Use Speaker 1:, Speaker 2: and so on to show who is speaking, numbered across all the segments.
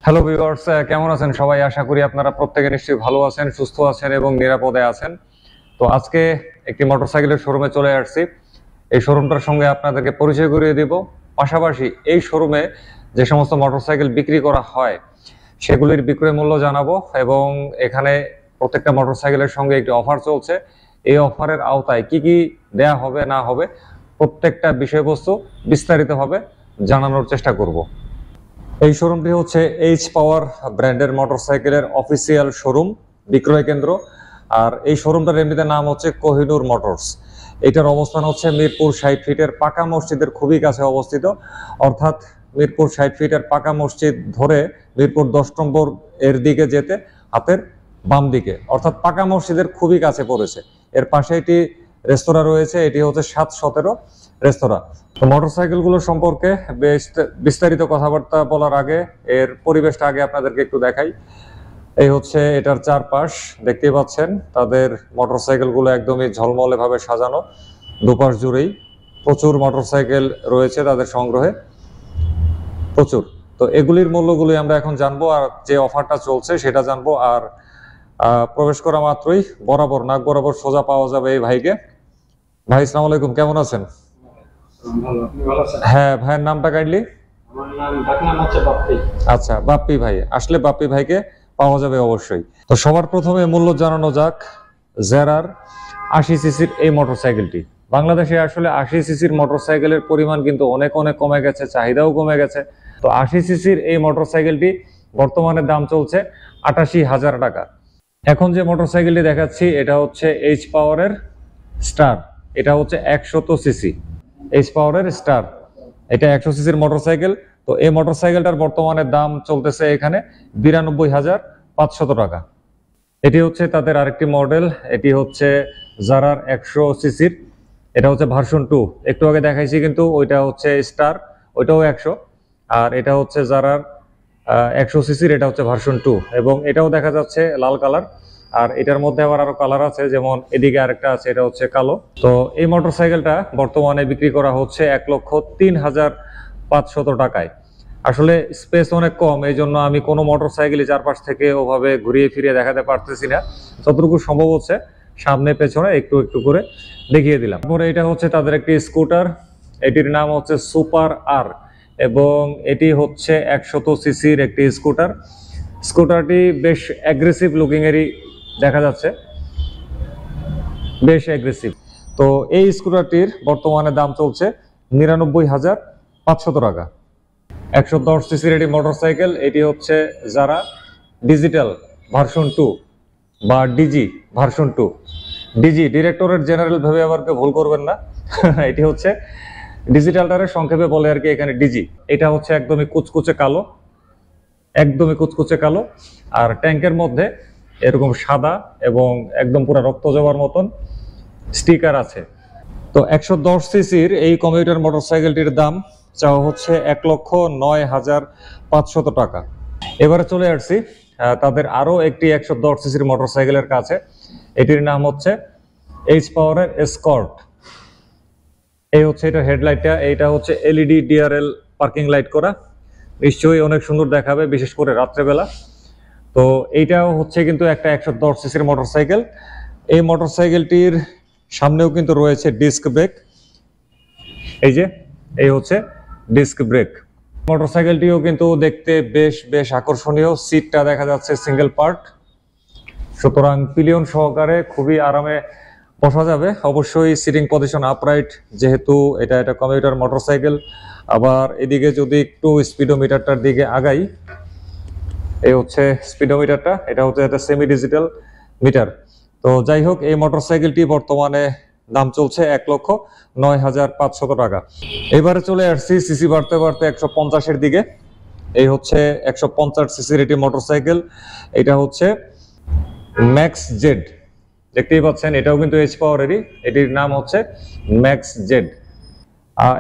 Speaker 1: Hello viewers, কেমন আছেন সবাই? আশা করি আপনারা প্রত্যেকে নিশ্চয়ই ভালো আছেন, সুস্থ আছেন এবং নিরাপদে আছেন। তো আজকে একটি মোটরসাইকেলের শোরুমে চলে আসছি। এই শোরুমটার সঙ্গে আপনাদেরকে পরিচয় করিয়ে দেব। পাশাপাশি এই শোরুমে যে সমস্ত মোটরসাইকেল বিক্রি করা হয় সেগুলির বিক্রয় মূল্য জানাবো এবং এখানে প্রত্যেকটা মোটরসাইকেলের সঙ্গে একটি অফার চলছে। এই অফারের আওতায় কি কি দেয়া হবে না হবে প্রত্যেকটা বিষয়বস্তু বিস্তারিতভাবে জানানোর চেষ্টা করব। এই শোরুমটি হচ্ছে এইচ পাওয়ার ব্র্যান্ডের মোটরসাইকেলের অফিসিয়াল শোরুম, বিক্রয় কেন্দ্র। আর এই শোরুমটার এমনিতে নাম হচ্ছে কোহিনুর মোটরস। এটার অবস্থান হচ্ছে মিরপুর 60 ফিটের পাকা মসজিদের খুবই কাছে অবস্থিত, অর্থাৎ মিরপুর 60 ফিটের পাকা মসজিদ ধরে মিরপুর 10 নম্বর এর দিকে যেতে হাতের বাম দিকে, অর্থাৎ পাকা মসজিদের খুবই কাছে পড়েছে। এর পাশে একটি রেস্তোরাঁ রয়েছে, এটি হচ্ছে 717 রেস্তোরাঁ। তো মোটরসাইকেলগুলো সম্পর্কে বেশ বিস্তারিত কথাবার্তা বলার আগে এর পরিবেশটা আগে আপনাদেরকে একটু দেখাই। এই হচ্ছে এটার চারপাশ, দেখতেই পাচ্ছেন তাদের মোটরসাইকেলগুলো একদমই ঝলমলে ভাবে সাজানো। দুপাশ জুড়েই প্রচুর মোটরসাইকেল রয়েছে তাদের সংগ্রহে, প্রচুর। তো এগুলির মূল্যগুলি আমরা এখন জানবো, আর যে অফারটা চলছে সেটা জানবো। আর প্রবেশ করা মাত্রই বরাবর নাক বরাবর সোজা পাওয়া যাবে এই ভাইকে। ভাই আসসালামু আলাইকুম, কেমন আছেন? হ্যাঁ, ভাইয়ের নামটা কাইন্ডলি।
Speaker 2: আমার নাম ঢাকা, নাম হচ্ছে বাপ্পি।
Speaker 1: আচ্ছা, বাপ্পি ভাই। আসলে বাপ্পি ভাইকে পাওয়া যাবে অবশ্যই। তো সবার প্রথমে মূল্য জানানো যাক জেরার 80 সিসির এই মোটরসাইকেলটি। বাংলাদেশে আসলে 80 সিসির মোটরসাইকেলের পরিমাণ কিন্তু অনেক কমে গেছে, চাহিদাও কমে গেছে। তো 80 সিসির এই মোটরসাইকেলটি বর্তমানে দাম চলছে 88,000 টাকা। এখন যে মোটরসাইকেলটি দেখাচ্ছি এটা হচ্ছে এইচ পাওয়ারের স্টার। এটা হচ্ছে 100 সিসি এইচ পাওয়ারের স্টার। এটা 100 সিসির মোটরসাইকেল। তো এই মোটরসাইকেলটার বর্তমানে দাম চলতেছে এখানে 92,500 টাকা। এটি হচ্ছে তাদের আরেকটি মডেল, এটি হচ্ছে জারার 100 সিসির। এটা হচ্ছে ভার্সন 2। একটু আগে দেখাইছি কিন্তু ওইটা হচ্ছে স্টার, ওইটাও 100। আর এটা হচ্ছে জারার 100 সিসির, এটা হচ্ছে ভার্সন 2 এবং এটাও দেখা যাচ্ছে লাল কালার। আর এটার মধ্যে আবার আরো কালার আছে, যেমন এদিকে আরেকটা আছে, এটা হচ্ছে কালো। তো এই মোটরসাইকেলটা বর্তমানে বিক্রি করা হচ্ছে 1,03,500 টাকায়। আসলে স্পেস অনেক কম, এই জন্য আমি কোনো মোটরসাইকেলই চারপাশ থেকে ওভাবে ঘুরিয়ে ফিরিয়ে দেখাতে পারতেছি না। যতটুকু সম্ভব হচ্ছে সামনে পেছনে একটু একটু করে দেখিয়ে দিলাম। তারপরে এটা হচ্ছে তাদের একটি স্কুটার, এটির নাম হচ্ছে সুপার আর এবং এটি হচ্ছে 100 সিসির একটি স্কুটার। স্কুটারটি বেশ অ্যাগ্রেসিভ লুকিং এরই দেখা যাচ্ছে, বেশ অ্যাগ্রেসিভ। তো এই স্কুটারটির বর্তমানে দাম চলছে 99,500 টাকা। 110 সিসির এটি মোটরসাইকেল। এটি হচ্ছে যারা ডিজিটাল ভার্সন 2 বা DG version 2। DG directorate general ভেবে আবার কেউ ভুল করবেন না। এটি হচ্ছে ডিজিটালটারে সংক্ষেপে বলে আর কি, এখানে ডিজি। এটা হচ্ছে একদমই কুচকুচে কালো, একদমই কুচকুচে কালো। আর ট্যাঙ্কের মধ্যে এরকম সাদা এবং একদম পুরো রক্ত জবার মতন স্টিকার আছে। তো 110 সিসির এই কমিউটার মোটরসাইকেলটির দাম চাওয়া হচ্ছে 1,09,500 টাকা। এবারে চলে আসছি তাদের আরো একটি 110 সিসির মোটরসাইকেলের কাছে। এটির নাম হচ্ছে এইচ পাওয়ারের এসকর্ট। এই হচ্ছে এটা হেডলাইটটা, এইটা হচ্ছে এলইডি ডিআরএল পার্কিং লাইট করা, নিশ্চয়ই অনেক সুন্দর দেখাবে বিশেষ করে রাত্রেবেলা। তো এইটাও হচ্ছে কিন্তু একটা 110 সিসির মোটরসাইকেল। এই মোটরসাইকেলটির সামনেও কিন্তু রয়েছে ডিস্ক ব্রেক, এই যে এই হচ্ছে ডিস্ক ব্রেক। মোটরসাইকেলটিও কিন্তু দেখতে বেশ আকর্ষণীয়। সিটটা দেখা যাচ্ছে সিঙ্গেল পার্ট, সুতরাং পিলিয়ন সহকারে খুবই আরামে বসা যাবে। অবশ্যই সিটিং পজিশন আপরাইট, যেহেতু এটা কমিউটার মোটরসাইকেল। আবার এদিকে যদি একটু স্পিডোমিটারটার দিকে আগাই, এই হচ্ছে স্পিডোমিটারটা, এটা হচ্ছে একটা সেমি ডিজিটাল মিটার। তো যাই হোক, এই মোটরসাইকেলটি বর্তমানে দাম চলছে 1,09,500 টাকা। এবারে চলে আসছি সিসি বাড়তে বাড়তে 150-এর দিকে। এই হচ্ছে 150 সিসির এটি মোটরসাইকেল। এটা হচ্ছে ম্যাক্স জেড, দেখতেই পাচ্ছেন এটাও কিন্তু এইচ পাওয়ারেরই। এটির নাম হচ্ছে ম্যাক্স জেড।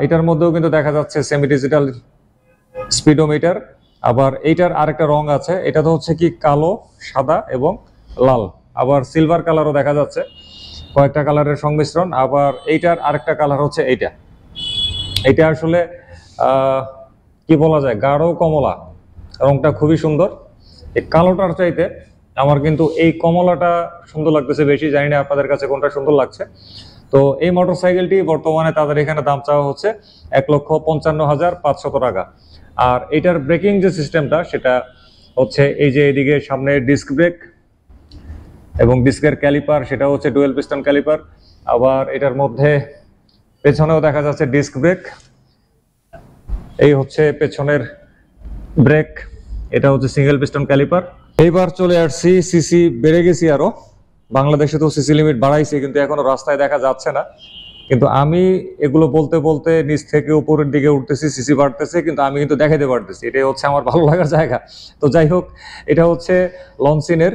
Speaker 1: এটার মধ্যেও কিন্তু দেখা যাচ্ছে সেমি ডিজিটাল স্পিডোমিটার। আবার এইটার আরেকটা রং আছে, এটা তো হচ্ছে কি কালো, সাদা এবং লাল, আবার সিলভার কালারও দেখা যাচ্ছে, কয়েকটা কালারের সংমিশ্রণ। আবার এইটার আরেকটা কালার হচ্ছে এটা আসলে কি বলা যায়, গাঢ় কমলা, রংটা খুবই সুন্দর। এই কালোটার চাইতে আমার কিন্তু এই কমলাটা সুন্দর লাগতেছে বেশি, জানি না আপনাদের কাছে কোনটা সুন্দর লাগছে। তো এই মোটরসাইকেলটি বর্তমানে তাদের এখানে দাম চাওয়া হচ্ছে 1,55,500 টাকা। আর এটার ব্রেকিং যে সিস্টেমটা সেটা হচ্ছে এই যে এদিকে সামনে ডিস্ক ব্রেক এবং ডিস্কের ক্যালিপার, সেটা হচ্ছে ডুয়েল পিস্টন ক্যালিপার। আবার এটার মধ্যে পেছনেও দেখা যাচ্ছে ডিস্ক ব্রেক, এই হচ্ছে পেছনের ব্রেক, এটা হচ্ছে সিঙ্গেল পিস্টন ক্যালিপার। এইবার চলে আসছি, সিসি বেড়ে গেছি আরো। বাংলাদেশে তো সিসি লিমিট বাড়াইছে, কিন্তু এখনো রাস্তায় দেখা যাচ্ছে না। কিন্তু আমি এগুলো বলতে বলতে নিচ থেকে উপরের দিকে উঠতেছি, সিসি বাড়তেছে, কিন্তু আমি কিন্তু দেখাতে পারতেছি। এটাই হচ্ছে আমার ভালো লাগার জায়গা। তো যাই হোক, এটা হচ্ছে লনসিনের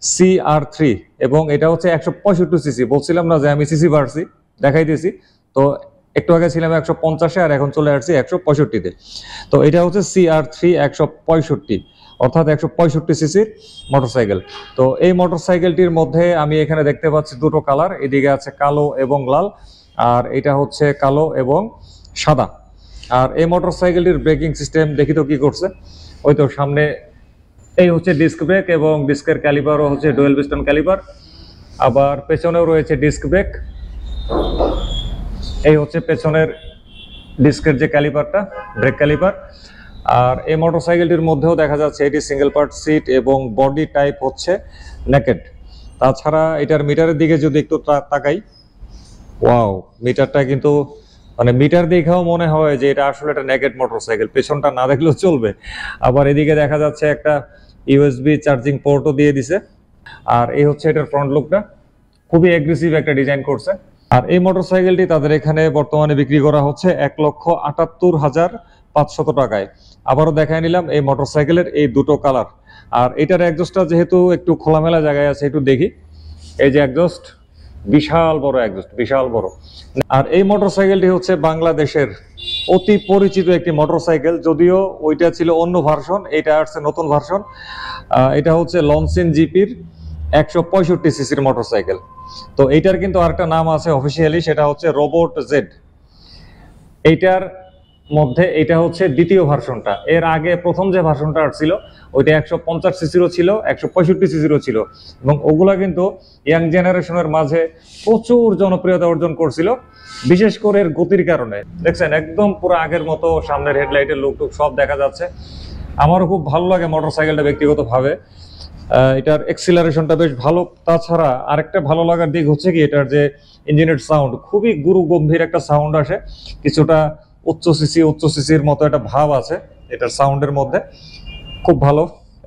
Speaker 1: CR3 এবং এটা হচ্ছে 165 সিসি। বলছিলাম না যে আমি সিসি বাড়ছি, দেখাই দিয়েছি। তো একটু আগে ছিলাম 150-এ, আর এখন চলে আসছি 165-তে। তো এটা হচ্ছে CR3 165, অর্থাৎ 165 সিসির মোটরসাইকেল। তো এই মোটরসাইকেলটির মধ্যে আমি এখানে দেখতে পাচ্ছি দুটো কালার, এদিকে আছে কালো এবং লাল, আর এটা হচ্ছে কালো এবং সাদা। আর এই মোটরসাইকেলটির ব্রেকিং সিস্টেম দেখি তো কি করছে। ওই তো সামনে এই হচ্ছে ডিস্ক ব্রেক এবং ডিস্কের ক্যালিপারও হচ্ছে ডুয়েল পিস্টন ক্যালিপার। আবার পেছনেও রয়েছে ডিস্ক ব্রেক, এই হচ্ছে পেছনের ডিস্কের যে ক্যালিপারটা, ব্রেক ক্যালিপার। আর এই মোটরসাইকেলটির মধ্যেও দেখা যাচ্ছে এটি সিঙ্গেল পার্ট সিট এবং বডি টাইপ হচ্ছে নেকেড। তাছাড়া এটার মিটারের দিকে যদি একটু তাকাই, ওয়াও, মিটারটা কিন্তু মানে মিটার দেখেও মনে হয় যে এটা আসলে একটা নেকেড মোটরসাইকেল, পেছনটা না দেখলেও চলবে। আবার এদিকে দেখা যাচ্ছে একটা USB চার্জিং পোর্টও দিয়ে দিছে। আর এই হচ্ছে এটার ফ্রন্ট লুকটা, খুবই এগ্রেসিভ একটা ডিজাইন করছে। আর এই মোটরসাইকেলটি তাদের এখানে বর্তমানে বিক্রি করা হচ্ছে 1,78,500 টাকায়। আবারও দেখায় নিলাম এই মোটরসাইকেলের এই দুটো কালার। আর এটার এক্সস্টটা যেহেতু একটু খোলামেলা জায়গায় আছে, একটু দেখি। এই যে এক্সস্ট, বিশাল বড় এক্সস্ট, বিশাল বড়। আর এই মোটরসাইকেলটি হচ্ছে বাংলাদেশের অতি পরিচিত একটি মোটরসাইকেল, যদিও ওইটা ছিল অন্য ভার্সন, এটা আসছে নতুন ভার্সন। এটা হচ্ছে লনসিন জিপির 165 সিসির মোটরসাইকেল। তো এইটার কিন্তু আরেকটা নাম আছে অফিসিয়ালি, সেটা হচ্ছে রোবট জেড। এইটার মধ্যে এটা হচ্ছে দ্বিতীয় ভার্সনটা। এর আগে প্রথম যে ভার্সনটা ছিল ওইটা 150 সিসিরও ছিল, 165 সিসিরও ছিল, এবং ওগুলা কিন্তু ইয়াং জেনারেশনের মাঝে প্রচুর জনপ্রিয়তা অর্জন করছিল, বিশেষ করে এর গতির কারণে। দেখছেন একদম পুরো আগের মতো সামনের হেডলাইটের লুক টুক সব দেখা যাচ্ছে। আমারও খুব ভালো লাগে মোটরসাইকেলটা ব্যক্তিগতভাবে, এটার এক্সিলারেশনটা বেশ ভালো। তাছাড়া আরেকটা ভালো লাগার দিক হচ্ছে কি, এটার যে ইঞ্জিনের সাউন্ড, খুবই গুরু গম্ভীর একটা সাউন্ড আসে, কিছুটা উচ্চ সিসির মতো একটা ভাব আছে এটার সাউন্ডের মধ্যে, খুব ভালো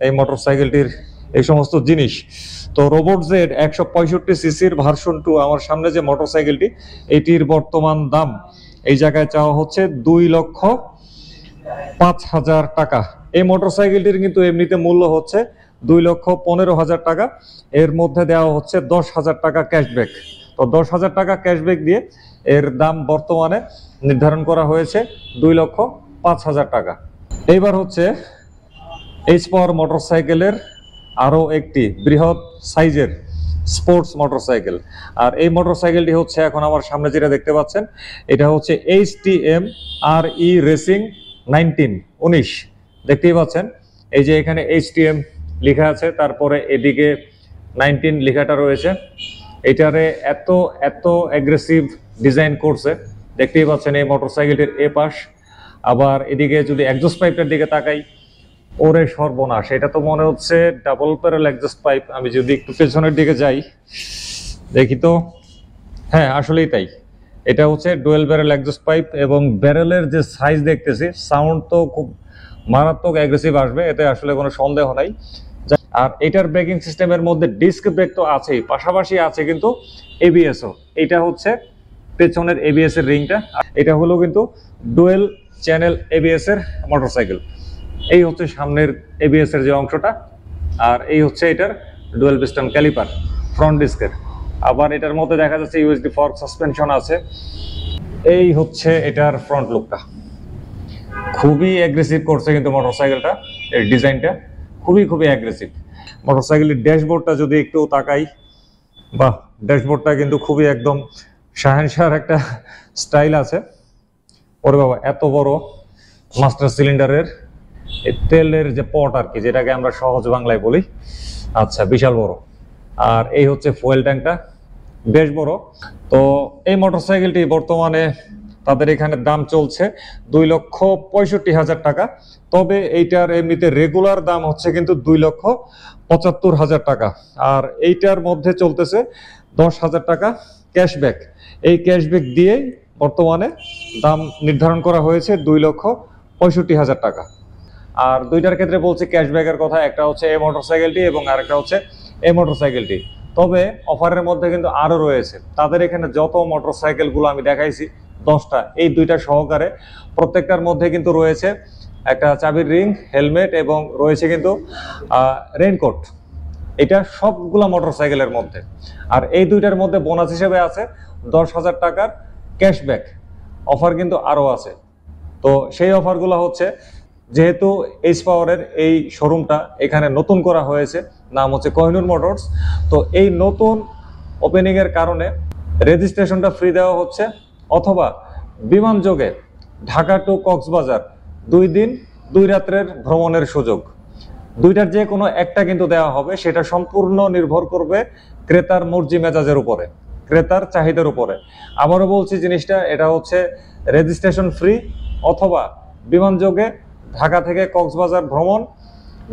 Speaker 1: এই মোটরসাইকেলটির এই সমস্ত জিনিস। তো রোবট জেড 165 সিসির ভার্সন 2 আমার সামনে যে মোটরসাইকেলটি, এটির বর্তমান দাম এই জায়গায় চাওয়া হচ্ছে 2,05,000 টাকা। এই মোটরসাইকেলটির কিন্তু এমনিতে মূল্য হচ্ছে 2,15,000 টাকা। এর মধ্যে দেওয়া হচ্ছে 10,000 টাকা ক্যাশব্যাক। তো 10,000 টাকা ক্যাশব্যাক দিয়ে এর দাম বর্তমানে নির্ধারণ করা হয়েছে 2,05,000 টাকা। এইবার হচ্ছে এইচ পাওয়ার মোটরসাইকেলের আরও একটি বৃহৎ সাইজের স্পোর্টস মোটরসাইকেল। আর এই মোটরসাইকেলটি হচ্ছে এখন আমার সামনে যেটা দেখতে পাচ্ছেন, এটা হচ্ছে HTM RE রেসিং 19 দেখতেই পাচ্ছেন। এই যে এখানে HTM লেখা আছে, তারপরে এদিকে 19 লেখাটা রয়েছে। এটারে এত এত অ্যাগ্রেসিভ ডিজাইন করছে, দেখতেই পাচ্ছেন এই মোটরসাইকেলটির এ পাশ। আবার এদিকে যদি এক্সস্ট পাইপটার দিকে তাকাই, ওরে সর্বনাশ, এটা তো মনে হচ্ছে ডাবল প্যারেল এক্সস্ট পাইপ। আমি যদি একটু পেছনের দিকে যাই দেখি তো, হ্যাঁ আসলেই তাই, এটা হচ্ছে ডুয়েল ব্যারেল এক্সস্ট পাইপ। এবং ব্যারেলের যে সাইজ দেখতেছি, সাউন্ড তো খুব মারাত্মক অ্যাগ্রেসিভ আসবে, এতে আসলে কোনো সন্দেহ নাই। আর এটার ব্রেকিং সিস্টেমের মধ্যে ডিস্ক ব্রেক তো আছেই, পাশাপাশি আছে কিন্তু ABS-ও। এটা হচ্ছে পেছনের ABS এর রিংটা, এটা হলো কিন্তু ডুয়েল চ্যানেল ABS এর মোটরসাইকেল। এই হচ্ছে সামনের ABS এর যে অংশটা, আর এই হচ্ছে এটার ডুয়েল পিস্টন ক্যালিপার ফ্রন্ট ডিস্কের। আবার এটার মধ্যে দেখা যাচ্ছে USD ফর্ক সাসপেনশন আছে। এই হচ্ছে এটার ফ্রন্ট লুকটা, খুবই অ্যাগ্রেসিভ করছে কিন্তু মোটরসাইকেলটা, এর ডিজাইনটা খুবই অ্যাগ্রেসিভ। মোটরসাইকেলের ড্যাশবোর্ডটা যদি একটু তাকাই, বাহ, ড্যাশবোর্ডটা কিন্তু খুবই একদম শাহেনশাহর একটা স্টাইল আছে। ওরে বাবা, এত বড় মাস্টার সিলিন্ডারের তেলের যে পট আর কি, যেটাকে আমরা সহজ বাংলায় বলি। আচ্ছা, বিশাল বড়। আর এই হচ্ছে ফুয়েল ট্যাঙ্কটা, বেশ বড়। তো এই মোটরসাইকেলটি বর্তমানে তাদের এখানে দাম চলছে 2,65,000 টাকা। তবে এইটার এমনিতে রেগুলার দাম হচ্ছে কিন্তু 2,75,000 টাকা। আর এইটার মধ্যে চলতেছে 10,000 টাকা ক্যাশব্যাক। এই ক্যাশব্যাক দিয়েই বর্তমানে দাম নির্ধারণ করা হয়েছে 2,65,000 টাকা। আর দুইটার ক্ষেত্রে বলছি ক্যাশব্যাকের কথা, একটা হচ্ছে এই মোটরসাইকেলটি এবং আরেকটা হচ্ছে এই মোটরসাইকেলটি। তবে অফারের মধ্যে কিন্তু আরও রয়েছে। তাদের এখানে যত মোটরসাইকেলগুলো আমি দেখাইছি 10টা, এই দুইটা সহকারে প্রত্যেকটার মধ্যে কিন্তু রয়েছে একটা চাবির রিং, হেলমেট এবং রয়েছে কিন্তু রেইনকোট। এটা সবগুলা মোটরসাইকেলের মধ্যে। আর এই দুইটার মধ্যে বোনাস হিসেবে আছে 10,000 টাকার ক্যাশব্যাক অফার কিন্তু আরও আছে। তো সেই অফারগুলো হচ্ছে, যেহেতু এইচ পাওয়ারের এই শোরুমটা এখানে নতুন করা হয়েছে, নাম হচ্ছে কোহিনুর মোটরস। তো এই নতুন ওপেনিংয়ের কারণে রেজিস্ট্রেশনটা ফ্রি দেওয়া হচ্ছে, অথবা বিমান যোগে ঢাকা টু কক্সবাজার 2 দিন 2 রাত্রের ভ্রমণের সুযোগ। দুইটার যে কোনো একটা কিন্তু দেওয়া হবে, সেটা সম্পূর্ণ নির্ভর করবে ক্রেতার মর্জি মেজাজের উপরে, ক্রেতার চাহিদার উপরে। আবারও বলছি জিনিসটা, এটা হচ্ছে রেজিস্ট্রেশন ফ্রি অথবা বিমান যোগে ঢাকা থেকে কক্সবাজার ভ্রমণ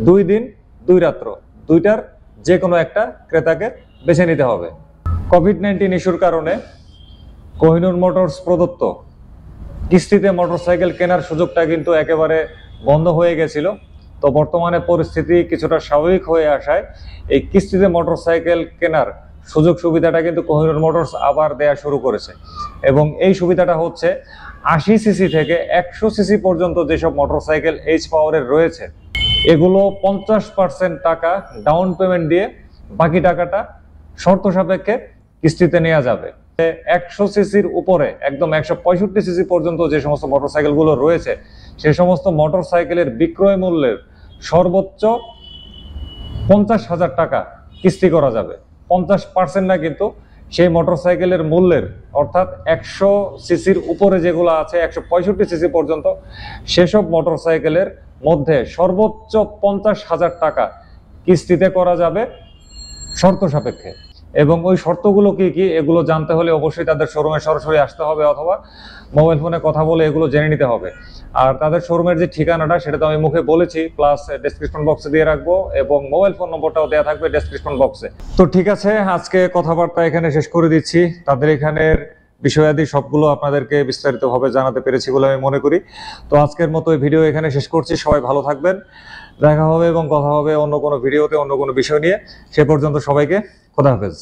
Speaker 1: 2 দিন 2 রাত্র, দুইটার যে কোনো একটা ক্রেতাকে বেছে নিতে হবে। কোভিড-19 ইস্যুর কারণে কোহিনুর মোটরস প্রদত্ত কিস্তিতে মোটরসাইকেল কেনার সুযোগটা কিন্তু একেবারে বন্ধ হয়ে গেছিল। তো বর্তমানে পরিস্থিতি কিছুটা স্বাভাবিক হয়ে আসায় এই কিস্তিতে মোটরসাইকেল কেনার সুযোগ সুবিধাটা কিন্তু কোহিনুর মোটরস আবার দেয়া শুরু করেছে। এবং এই সুবিধাটা হচ্ছে 80 সিসি থেকে 100 সিসি পর্যন্ত যেসব মোটরসাইকেল এইচ পাওয়ারের রয়েছে, এগুলো 50% টাকা ডাউন পেমেন্ট দিয়ে বাকি টাকাটা শর্ত সাপেক্ষে কিস্তিতে নেওয়া যাবে। 100 সিসির উপরে একদম 165 সিসি পর্যন্ত যে সমস্ত মোটরসাইকেলগুলো রয়েছে, সে সমস্ত মোটরসাইকেলের বিক্রয় মূল্যের সর্বোচ্চ 50,000 টাকা কিস্তি করা যাবে। 50% না, কিন্তু সেই মোটরসাইকেলের মূল্যের, অর্থাৎ 100 সিসির উপরে যেগুলো আছে 165 সিসি পর্যন্ত, সেসব মোটরসাইকেলের মধ্যে সর্বোচ্চ 50,000 টাকা কিস্তিতে করা যাবে শর্ত সাপেক্ষে। এবং ওই শর্তগুলো কি কি, এগুলো জানতে হলে অবশ্যই তাদের শোরুমে সরাসরি আসতে হবে, অথবা মোবাইল ফোনে কথা বলে এগুলো জেনে নিতে হবে। আর তাদের শোরুমের যে ঠিকানাটা, সেটা তো আমি মুখে বলেছি, প্লাস ডেসক্রিপশন বক্সে দিয়ে রাখবো, এবং মোবাইল ফোন নম্বরটাও দেওয়া থাকবে ডেসক্রিপশন বক্সে। তো ঠিক আছে, আজকে কথাবার্তা এখানে শেষ করে দিচ্ছি। তাদের এখানের বিষয়াদি সবগুলো আপনাদেরকে বিস্তারিতভাবে জানাতে পেরেছি বলে আমি মনে করি। তো আজকের মতো এই ভিডিও এখানে শেষ করছি। সবাই ভালো থাকবেন, দেখা হবে এবং কথা হবে অন্য কোনো ভিডিওতে অন্য কোনো বিষয় নিয়ে। সে পর্যন্ত সবাইকে খোদা হাফেজ।